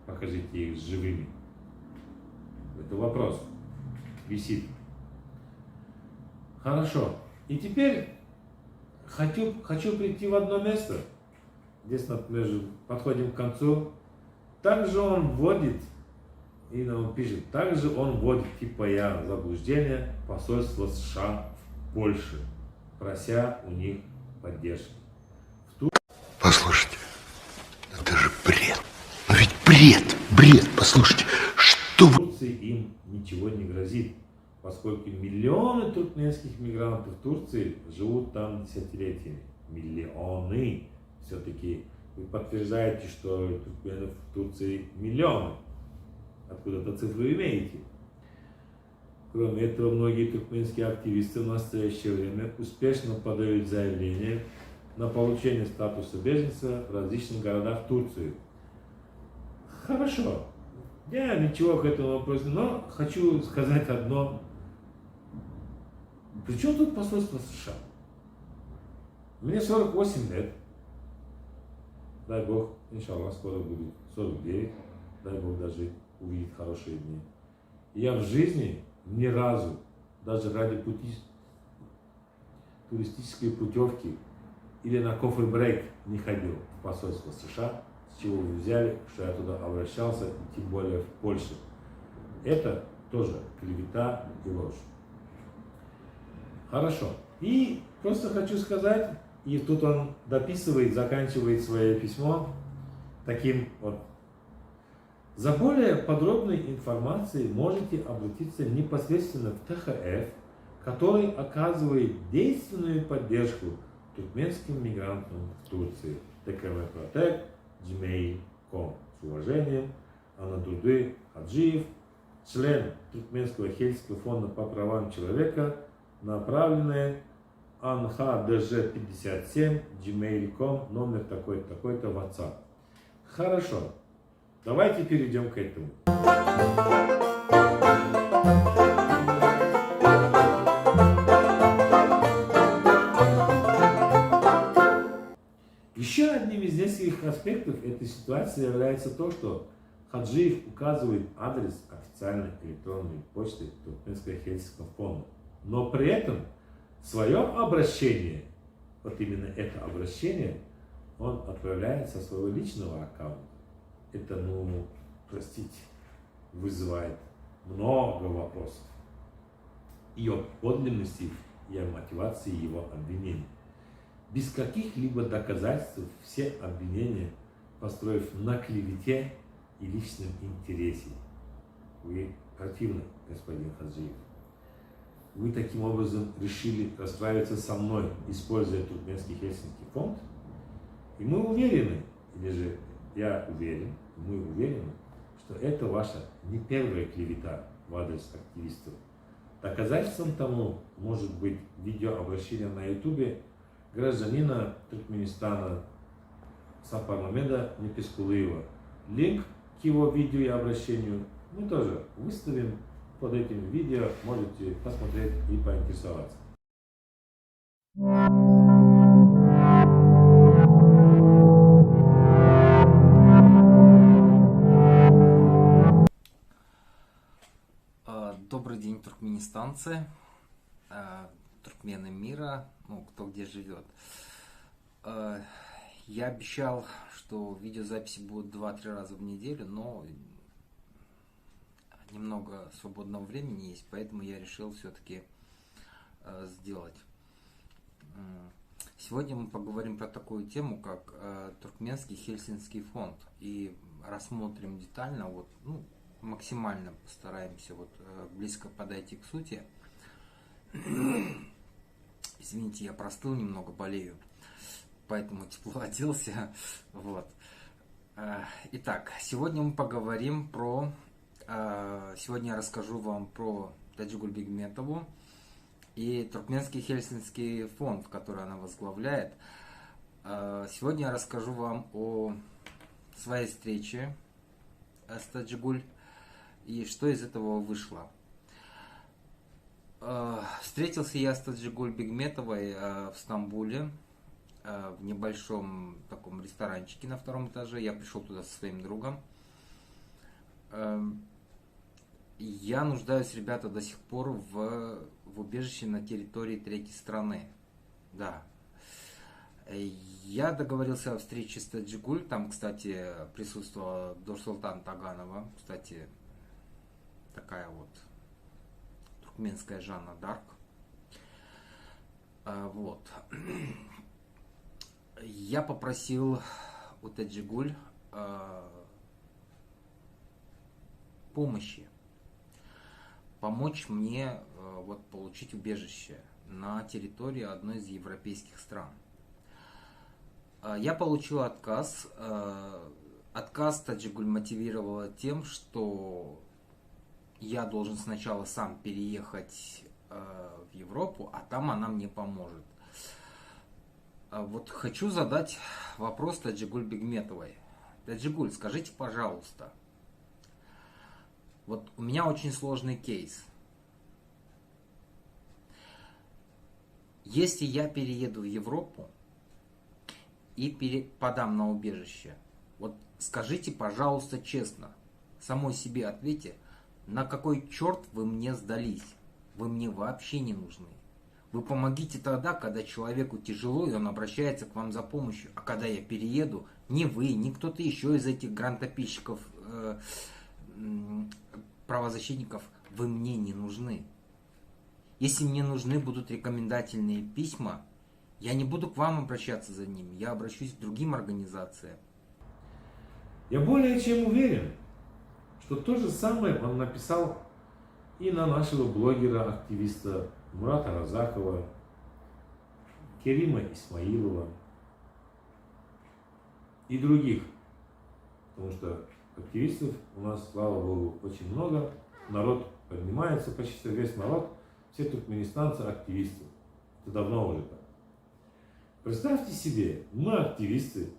Покажите их живыми. Это вопрос висит. Хорошо. И теперь хочу прийти в одно место. Здесь, например, подходим к концу. Также он вводит, и он пишет, также он вводит типа в заблуждение посольство США в Польше, прося у них поддержки. Послушайте, это же бред. Ну ведь бред, послушайте. Что В вы... Турции им ничего не грозит, поскольку миллионы туркменских мигрантов в Турции живут там десятилетиями. Миллионы. Все-таки вы подтверждаете, что туркменов в Турции миллионы. Откуда-то цифру имеете. Кроме этого, многие туркменские активисты в настоящее время успешно подают заявления на получение статуса беженца в различных городах Турции. Хорошо. Я ничего к этому вопросу, но хочу сказать одно. При чем тут посольство США? Мне 48 лет. Дай Бог, иншаллах, скоро будет 49. Дай Бог даже увидеть хорошие дни. Я в жизни ни разу, даже ради туристической путевки или на кофе-брейк не ходил в посольство США. С чего вы взяли, что я туда обращался, и тем более в Польше. Это тоже клевета и ложь. Хорошо. И просто хочу сказать, и тут он дописывает, заканчивает свое письмо таким вот: за более подробной информацией можете обратиться непосредственно в ТХФ, который оказывает действенную поддержку туркменским мигрантам в Турции. tkmprotect@gmail.com. С уважением, Анадурды Хаджиев, член Туркменского Хельского фонда по правам человека, направленное anhdж57 gmail.com, номер такой-то, такой-то, WhatsApp. Хорошо. Давайте перейдем к этому. Еще одним из нескольких аспектов этой ситуации является то, что Хаджиев указывает адрес официальной электронной почты Туркменского Хельсинского фонда. Но при этом свое обращение, вот именно это обращение, он отправляет со своего личного аккаунта. Это, простите, вызывает много вопросов и о подлинности, и о мотивации его обвинений. Без каких-либо доказательств все обвинения, построив на клевете и личном интересе. Вы противны, господин Хаджиев. Вы таким образом решили расправиться со мной, используя Туркменский Хельсинский фонд. И мы уверены, или же я уверен, мы уверены, что это ваша не первая клевета в адрес активистов. Доказательством тому может быть видеообращение на ютубе гражданина Туркменистана Сапармамеда Непескулыева. Линк к его видео и обращению мы тоже выставим под этим видео, можете посмотреть и поинтересоваться. Добрый день, туркменистанцы. туркмены мира, ну, кто где живет. Я обещал, что видеозаписи будут 2-3 раза в неделю, но немного свободного времени есть, поэтому я решил все-таки сделать. Сегодня мы поговорим про такую тему, как Туркменский Хельсинский фонд, и рассмотрим детально, вот, ну, максимально постараемся вот близко подойти к сути. Извините, я простыл немного, болею, поэтому тепло оделся. Вот. Итак, сегодня мы поговорим про... Сегодня я расскажу вам про Таджигуль Бигметову и Туркменский Хельсинский фонд, который она возглавляет. Сегодня я расскажу вам о своей встрече с Таджигуль и что из этого вышло. Встретился я с Таджигуль Бигметовой в Стамбуле, в небольшом таком ресторанчике на 2-м этаже. Я пришел туда со своим другом. Я нуждаюсь, ребята, до сих пор в убежище на территории третьей страны. Да. Я договорился о встрече с Таджигуль. Там, кстати, присутствовала Дурсултан Таганова. Кстати, такая вот туркменская Жанна Дарк. Вот. Я попросил у Таджигуль помощи. Помочь мне вот, получить убежище на территории одной из европейских стран. Я получил отказ. Отказ Таджигуль мотивировала тем, что я должен сначала сам переехать в Европу, а там она мне поможет. Вот хочу задать вопрос Таджигуль Бигметовой. Таджигуль, скажите, пожалуйста, вот у меня очень сложный кейс. Если я перееду в Европу и подам на убежище, вот скажите, пожалуйста, честно, самой себе ответьте, на какой черт вы мне сдались? Вы мне вообще не нужны. Вы помогите тогда, когда человеку тяжело, и он обращается к вам за помощью. А когда я перееду, ни вы, ни кто-то еще из этих грантописчиков, правозащитников, вы мне не нужны. Если мне нужны будут рекомендательные письма, я не буду к вам обращаться за ними, я обращусь к другим организациям. Я более чем уверен, что то же самое он написал и на нашего блогера-активиста Мурата Разакова, Керима Исмаилова и других. Потому что активистов у нас, слава богу, очень много. Народ поднимается, почти весь народ, все туркменистанцы активисты. Это давно уже так. Представьте себе, мы, активисты,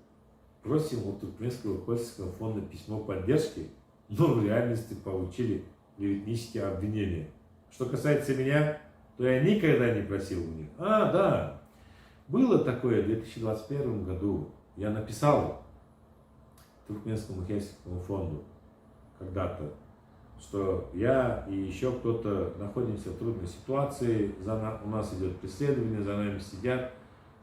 просим у Туркменского Хельсинского фонда письмо поддержки, но в реальности получили клеветнические обвинения. Что касается меня, то я никогда не просил у них. Да, было такое в 2021 году. Я написал Туркменскому Хельсинскому фонду когда-то, что я и еще кто-то находимся в трудной ситуации, у нас идет преследование, за нами сидят.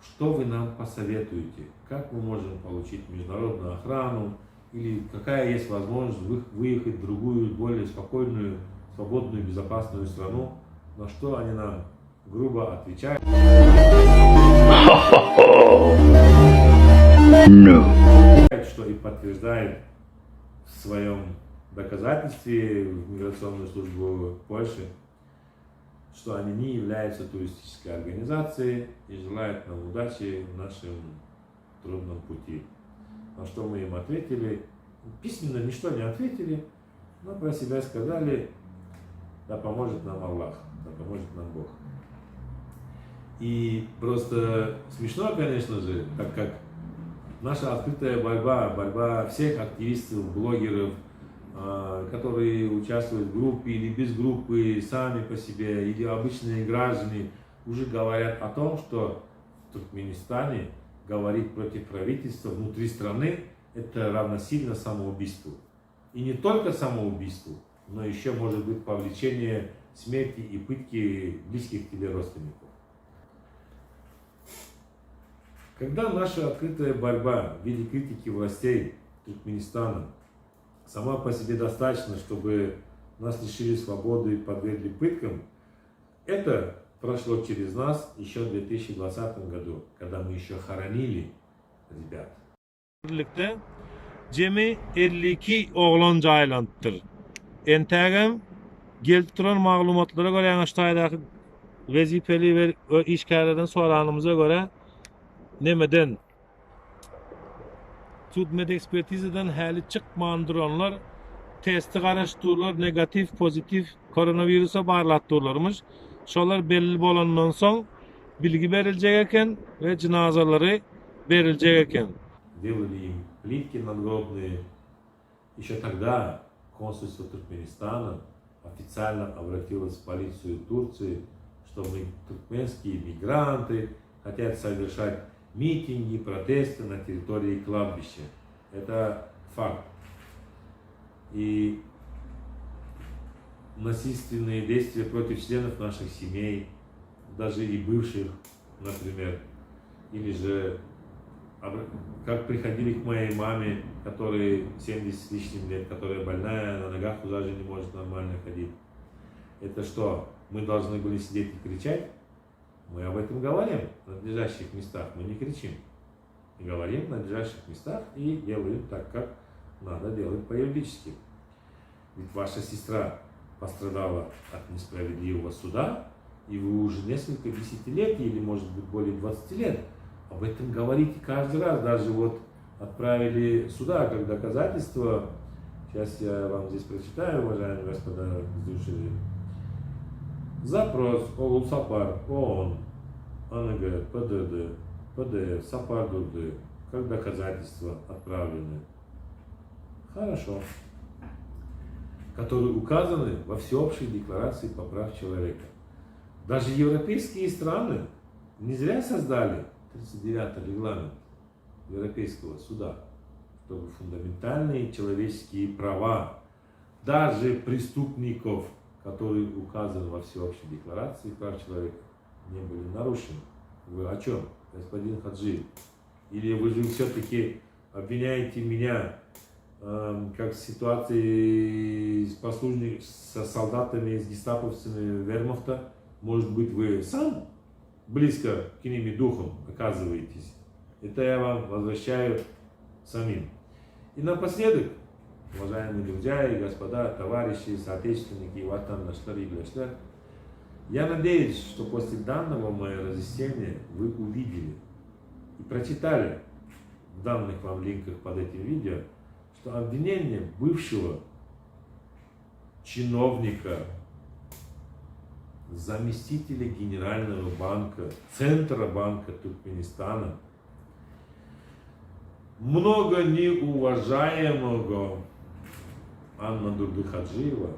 Что вы нам посоветуете? Как мы можем получить международную охрану? Или какая есть возможность выехать в другую, более спокойную, свободную, безопасную страну? На что они нам грубо отвечают. Что и подтверждает в своем доказательстве в миграционную службу Польши, что они не являются туристической организацией и желают нам удачи в нашем трудном пути. На что мы им ответили, письменно ничто не ответили, но про себя сказали: да поможет нам Аллах, да поможет нам Бог. И просто смешно, конечно же, так как наша открытая борьба всех активистов, блогеров, которые участвуют в группе или без группы, сами по себе, или обычные граждане, уже говорят о том, что в Туркменистане говорить против правительства внутри страны — это равносильно самоубийству. И не только самоубийству, но еще может быть повлечение смерти и пытки близких тебе родственников. Когда наша открытая борьба в виде критики властей Туркменистана сама по себе достаточно, чтобы нас лишили свободы и подвергли пыткам, это прошло через нас еще в 2020 году, когда мы еще хоронили ребят. Birlikte cemi 52 oğlan caylanttır. Entegem gelip duran maglumatlara göre Yanıştay'daki vazifeli ve işgərlərdən soranımıza göre nemeden Tudmed ekspertizeden hali çıkmayan duranlar testi araştırırlar, negatif, pozitif koronavirusa bağlattırırlarmış. Şolar belli bolandan soň bilgi verilecek eken ve cenazaları verilecek eken. Делали им плитки надгробные. Еще тогда консульство Туркменистана официально обратилось в полицию Турции, что мы, туркменские мигранты, хотят совершать митинги, протесты на территории кладбища. Это факт. И насильственные действия против членов наших семей, даже и бывших, например, или же как приходили к моей маме, которой 70 с лишним лет, которая больная, на ногах даже не может нормально ходить. Это что, мы должны были сидеть и кричать? Мы об этом говорим в надлежащих местах, мы не кричим. Мы говорим в надлежащих местах и делаем так, как надо делать по-юридически. Ведь ваша сестра пострадала от несправедливого суда, и вы уже несколько десятилетий, или может быть более 20 лет, об этом говорите каждый раз. Даже вот отправили сюда как доказательство. Сейчас я вам здесь прочитаю, уважаемые господа слушатели. Запрос Олусапар, ООН, АНГ, ПДД, ПДФ, САПАР-ДУРД, как доказательства отправлены. Хорошо. Которые указаны во всеобщей декларации по прав человека. Даже европейские страны не зря создали 39-й регламент Европейского суда, чтобы фундаментальные человеческие права даже преступников, которые указаны во всеобщей декларации прав человека, не были нарушены. Вы о чем, господин Хаджи? Или вы же все-таки обвиняете меня, как в ситуации с солдатами, с гестаповцами вермахта? Может быть, вы сам близко к ними духом оказываетесь? Это я вам возвращаю самим. И напоследок, уважаемые друзья и господа, товарищи, соотечественники, ватандашлар и гляшлар, я надеюсь, что после данного моего разъяснения вы увидели и прочитали в данных вам линках под этим видео, что обвинение бывшего чиновника, заместителя Генерального банка, Центробанка Туркменистана, много неуважаемого Анна-Дурды Хаджиева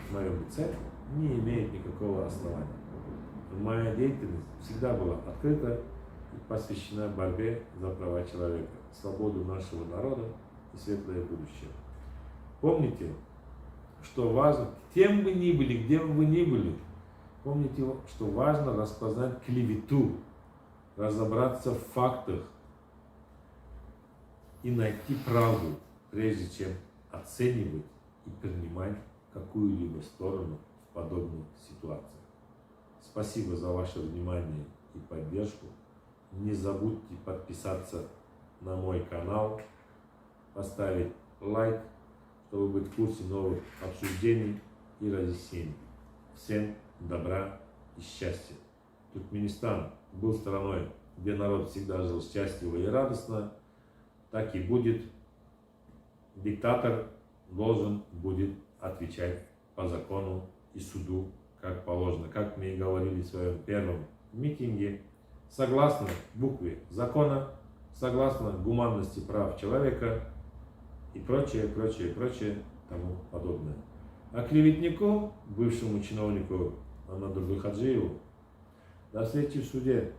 в моем лице не имеет никакого основания. Моя деятельность всегда была открыта и посвящена борьбе за права человека, свободу нашего народа и светлое будущее. Помните, что важно, кем бы ни были, где бы вы ни были, помните, что важно распознать клевету, разобраться в фактах и найти правду, прежде чем оценивать и принимать какую-либо сторону в подобных ситуациях. Спасибо за ваше внимание и поддержку. Не забудьте подписаться на мой канал, поставить лайк, чтобы быть в курсе новых обсуждений и разъяснений. Всем добра и счастья. Туркменистан был страной, где народ всегда жил счастливо и радостно. Так и будет. Диктатор должен будет отвечать по закону и суду, как положено. Как мы и говорили в своем первом митинге, согласно букве закона, согласно гуманности прав человека и прочее, прочее, прочее, тому подобное. А клеветнику, бывшему чиновнику Анна-Дурды Хаджиеву, до встречи в суде.